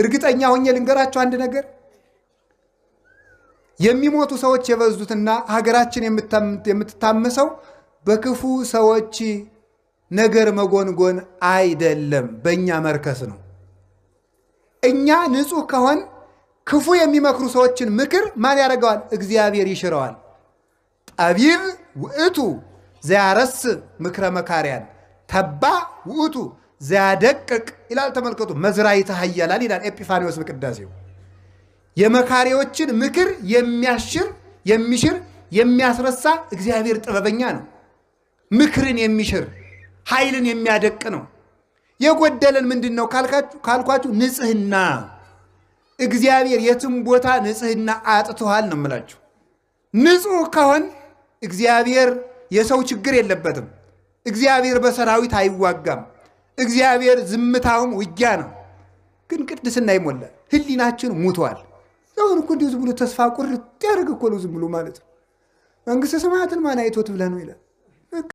እርግጠኛ ሆኜ ልንገራችሁ አንድ ነገር የሚሞቱ ሰዎች የበዙትና ሀገራችን የምትታመሰው በክፉ ሰዎች ነገር መጎንጎን አይደለም፣ በእኛ መርከስ ነው። እኛ ንጹህ ከሆን ክፉ የሚመክሩ ሰዎችን ምክር ማን ያደርገዋል? እግዚአብሔር ይሽረዋል። ጠቢብ ውእቱ ዘያረስ ምክረ መካሪያን ተባ ውእቱ ዘያደቅቅ ይላል። ተመልከቱ፣ መዝራዕተ ኃያላን ይላል ኤጲፋንዮስ በቅዳሴው። የመካሪዎችን ምክር የሚሽር የሚያስረሳ እግዚአብሔር ጥበበኛ ነው። ምክርን የሚሽር ኃይልን የሚያደቅ ነው። የጎደለን ምንድን ነው ካልኳችሁ ንጽህና። እግዚአብሔር የትም ቦታ ንጽህና አጥቷል ነው የምላችሁ። ንጹህ ከሆን እግዚአብሔር የሰው ችግር የለበትም። እግዚአብሔር በሰራዊት አይዋጋም። እግዚአብሔር ዝምታውም ውጊያ ነው። ግን ቅድስና ይሞላል። ህሊናችን ሙቷል። አሁን እኮ እንዲሁ ዝም ብሎ ተስፋ ቁርጥ ያደርግ እኮ ነው ዝም ብሎ ማለት ነው። መንግሥተ ሰማያትን ማን አይቶት ብለህ ነው ይላል።